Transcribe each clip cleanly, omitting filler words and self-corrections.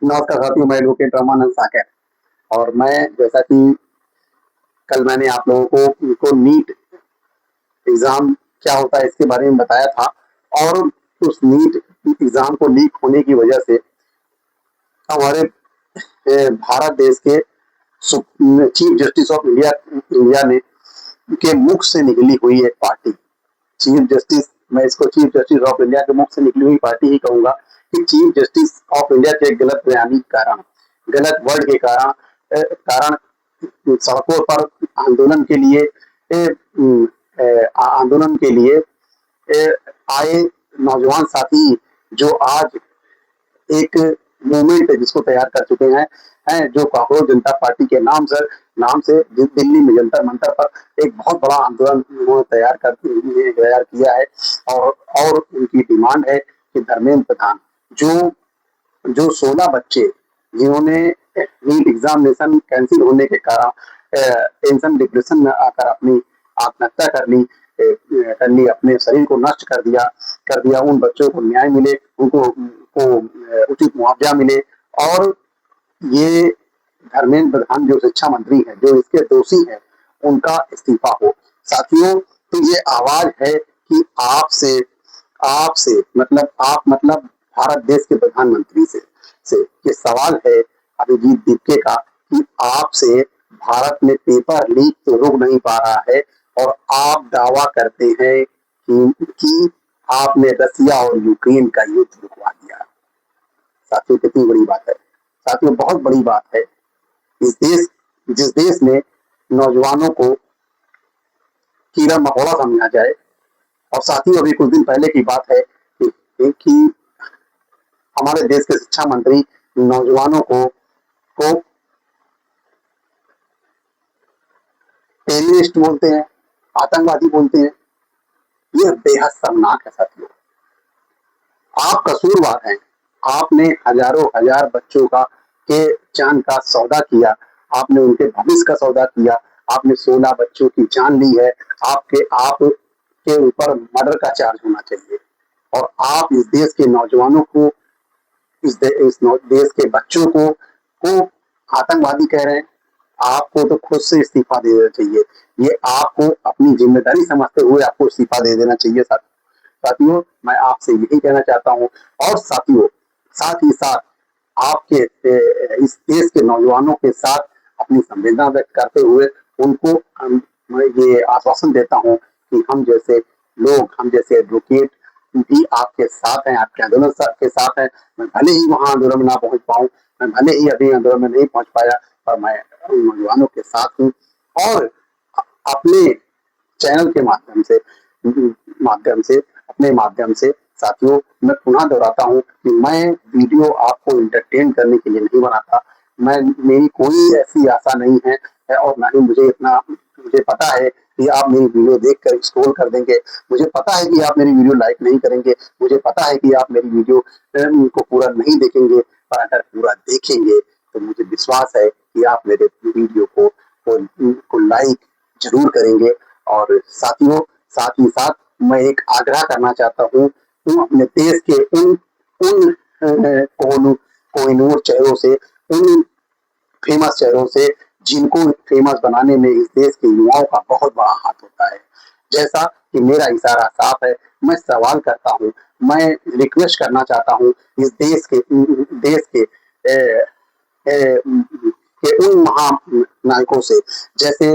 नमस्कार साथियों, मैं एडवोकेट रमानंद साकर। और मैं जैसा कि कल मैंने आप लोगों को नीट एग्जाम क्या होता है इसके बारे में बताया था। और उस नीट एग्जाम को लीक होने की वजह से हमारे भारत देश के chief justice of India India ने के मुख से निकली हुई एक पार्टी, चीफ जस्टिस, मैं इसको चीफ जस्टिस ऑफ इंडिया के मुख से निकली हुई पार्टी ही कहूंगा कि चीफ जस्टिस ऑफ इंडिया के गलत बयानी के कारण, गलत वर्ड के कारण सड़कों पर आंदोलन के लिए आए नौजवान साथी जो आज एक मूवमेंट जिसको तैयार कर चुके हैं जो कॉकरोच जनता पार्टी के नाम से दिल्ली में जंतर मंतर पर एक बहुत बड़ा आंदोलन उन्होंने तैयार किया है। और उनकी डिमांड है कि धर्मेंद्र प्रधान जो जो 16 बच्चे जिन्होंने नीट एग्जामिनेशन कैंसिल होने के कारण टेंशन डिप्रेशन में आकर अपनी आत्महत्या कर ली, अपने शरीर को नष्ट कर दिया, उन बच्चों को न्याय मिले, उनको उचित मुआवजा मिले। और ये धर्मेंद्र प्रधान जो शिक्षा मंत्री है, जो इसके दोषी है, उनका इस्तीफा हो। साथियों, तो ये आवाज है कि आपसे आपसे मतलब आप मतलब भारत देश के प्रधानमंत्री से ये सवाल है अभिजीत दीपके का कि आपसे भारत में पेपर लीक तो रुक नहीं पा रहा है और आप दावा करते हैं कि आपने रसिया और यूक्रेन का युद्ध रुकवा दिया। साथियों, कितनी बड़ी बात है। साथियों, बहुत बड़ी बात है। जिस देश में नौजवानों को कीड़ा मकोड़ा समझा जाए। और साथियों, अभी कुछ दिन पहले की बात है कि हमारे देश के शिक्षा मंत्री नौजवानों को टेररिस्ट बोलते हैं, आतंकवादी बोलते हैं। यह बेहद शर्मनाक है। साथियों, आप कसूरवार हैं। आपने हजारों हजार बच्चों के जान का सौदा किया, आपने उनके भविष्य का सौदा किया, आपने 16 बच्चों की जान ली है। आपके ऊपर मर्डर का चार्ज होना चाहिए। और आप इस देश के नौजवानों को, इस देश के बच्चों को आतंकवादी कह रहे हैं। आपको तो खुद से इस्तीफा दे देना चाहिए। ये आपको अपनी जिम्मेदारी समझते हुए आपको इस्तीफा दे देना चाहिए। साथियों, मैं आपसे यही कहना चाहता हूँ। और साथियों, साथ ही साथ आपके इस देश के नौजवानों के साथ अपनी संवेदना व्यक्त करते हुए उनको मैं ये आश्वासन देता हूँ कि हम जैसे लोग, हम जैसे एडवोकेट भी आपके साथ हैं, आपके आंदोलन के साथ हैं। मैं भले ही वहां आंदोलन में ना पहुंच पाऊं, मैं भले ही अभी आंदोलन में नहीं पहुंच पाया, पर मैं नौजवानों के साथ हूँ। और अपने चैनल के माध्यम से साथियों, मैं पुनः दोहराता हूँ कि मैं वीडियो आपको इंटरटेन करने के लिए नहीं बनाता। मेरी कोई ऐसी आशा नहीं है और ना ही मुझे पता है कि आप मेरी वीडियो देखकर स्क्रॉल कर देंगे। मुझे पता है कि आप मेरी वीडियो लाइक नहीं करेंगे। मुझे पता है कि आप मेरी वीडियो को पूरा नहीं देखेंगे। पर अगर पूरा देखेंगे तो मुझे विश्वास है कि आप मेरे वीडियो को लाइक जरूर करेंगे। और साथियों, साथ ही साथ मैं एक आग्रह करना चाहता हूँ कि अपने देश के उन कोहिनूर चेहरों से, उन फेमस चेहरों से जिनको फेमस बनाने में इस देश के युवाओं का बहुत बड़ा हाथ होता है। जैसा कि मेरा इशारा साफ है, मैं सवाल करता हूँ, मैं रिक्वेस्ट करना चाहता हूँ इस देश के उन महानायकों से, जैसे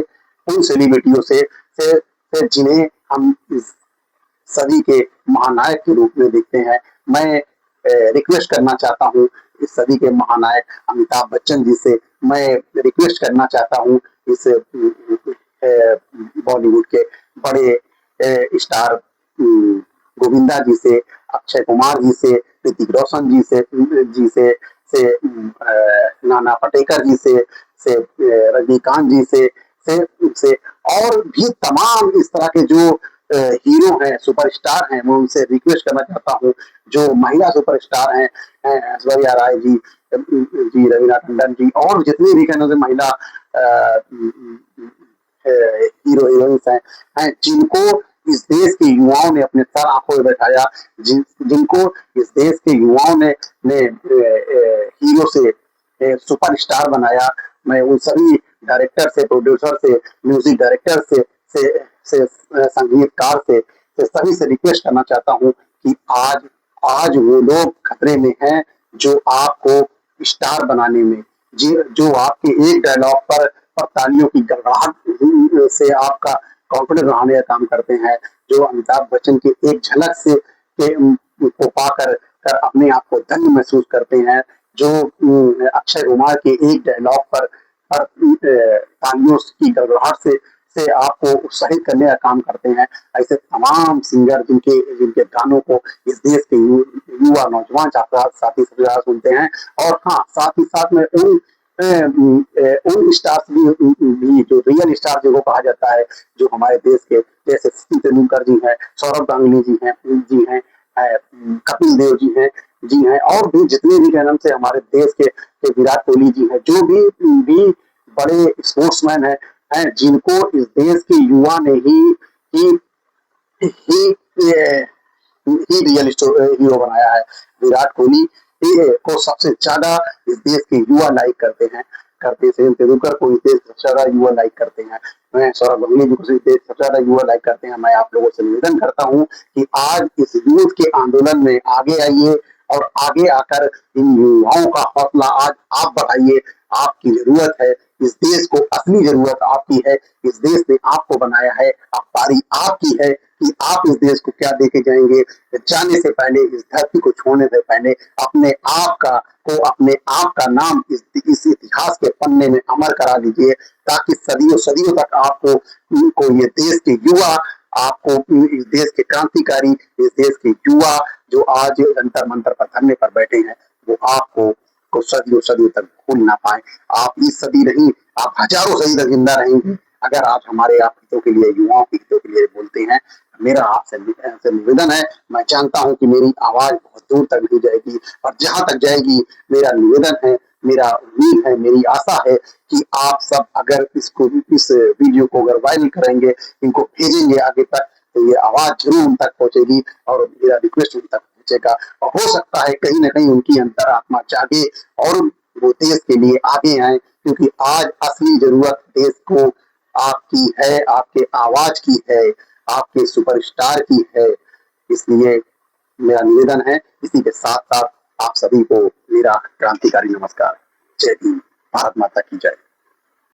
उन सेलिब्रिटियों से जिन्हें हम सदी के महानायक के रूप में देखते हैं। मैं रिक्वेस्ट करना चाहता हूँ इस सदी के महानायक अमिताभ बच्चन जी से। मैं रिक्वेस्ट करना चाहता हूँ इस बॉलीवुड के बड़े स्टार गोविंदा जी से, अक्षय कुमार जी से, ऋतिक रोशन से नाना पाटेकर जी से रजनीकांत जी से और भी तमाम इस तरह के जो हीरो हैं, सुपरस्टार हैं, मैं उनसे रिक्वेस्ट करना चाहता हूँ। जो महिला सुपरस्टार हैं, ऐश्वर्या राय जी, रवीना टंडन जी, और जितनी भी कहने महिला हीरो हीरोइंस हैं, जिनको इस देश के युवाओं ने अपने सर आंखों में बैठाया, जिनको इस देश के युवाओं ने हीरो तालियों से सुपरस्टार बनाया। मैं उन सभी डायरेक्टर से, प्रोड्यूसर से, म्यूजिक डायरेक्टर से संगीतकार से सभी से रिक्वेस्ट करना चाहता हूँ कि आज आज वो लोग खतरे में हैं जो आपको स्टार बनाने में, जी जो आपके एक डायलॉग पर तालियों की गड़गड़ाहट से आपका कॉन्फिडेंस बढ़ाने का काम करते हैं, जो अमिताभ बच्चन की एक झलक से को पाकर अपने आप को धन्य महसूस करते हैं, जो अक्षय कुमार के एक डायलॉग पर तालियों की गड़गड़ाहट से आपको उत्साहित करने का काम करते हैं। ऐसे तमाम सिंगर जिनके जिनके गानों को इस देश के युवा नौजवान साथी सबसे ज्यादा सुनते हैं। और हाँ, साथ ही साथ में उन स्टार्स भी जो रियल स्टार जिनको कहा जाता है, जो हमारे देश के, जैसे सचिन तेंदुलकर जी हैं, सौरभ गांगुली जी हैं, कपिल देव जी हैं, और भी जितने भी जन्म से हमारे देश के विराट कोहली जी हैं, जो भी बड़े स्पोर्ट्समैन हैं, जिनको इस देश के युवा ने ही ही ही रियल हीरो बनाया है। विराट कोहली को सबसे ज्यादा इस देश के युवा लाइक करते सचिन तेंदुलकर को इस देश सबसे ज्यादा युवा लाइक करते हैं। मैं सौरभ गांगुली जी को इस देश सबसे ज्यादा युवा लाइक करते हैं। मैं आप लोगों से निवेदन करता हूँ कि आज इस यूथ के आंदोलन में आगे आइए और आगे आकर इन युवाओं का हौसला आज आप बढ़ाइए। आपकी जरूरत है, इस देश को असली जरूरत आपकी है। इस देश ने आपको बनाया है, अब बारी आपकी है कि आप इस देश को क्या देके जाएंगे। जाने से पहले, इस धरती को छोड़ने से पहले अपने आप का नाम इस इतिहास के पन्ने में अमर करा लीजिए, ताकि सदियों सदियों तक आपको ये देश के युवा, आपको इस देश के क्रांतिकारी, इस देश के युवा जो आज जंतर मंतर पर धरने पर बैठे हैं, वो आपको सदियों सदियों तक भूल ना पाए। आप इस सदी नहीं, आप हजारों सदी तक जिंदा रहेंगे अगर आप हमारे आप हितों के लिए, युवाओं के हितों के लिए बोलते हैं। मेरा आपसे निवेदन है, मैं जानता हूं कि मेरी आवाज बहुत दूर तक नहीं जाएगी, और जहां तक जाएगी मेरा निवेदन है, मेरा उम्मीद है, मेरी आशा है कि आप सब अगर इस वीडियो को अगर वायरल करेंगे, इनको भेजेंगे आगे तक, तो ये आवाज जरूर उन तक पहुंचेगी और मेरा रिक्वेस्ट उन तक पहुंचेगा। और हो सकता है कहीं ना कहीं उनकी अंतरात्मा जागे और वो देश के लिए आगे आए, क्योंकि आज असली जरूरत देश को आपकी है, आपके आवाज की है, आपके सुपरस्टार की है। इसलिए मेरा निवेदन है, इसी के साथ साथ आप सभी को मेरा क्रांतिकारी नमस्कार। जय हिंद, भारत माता की जय।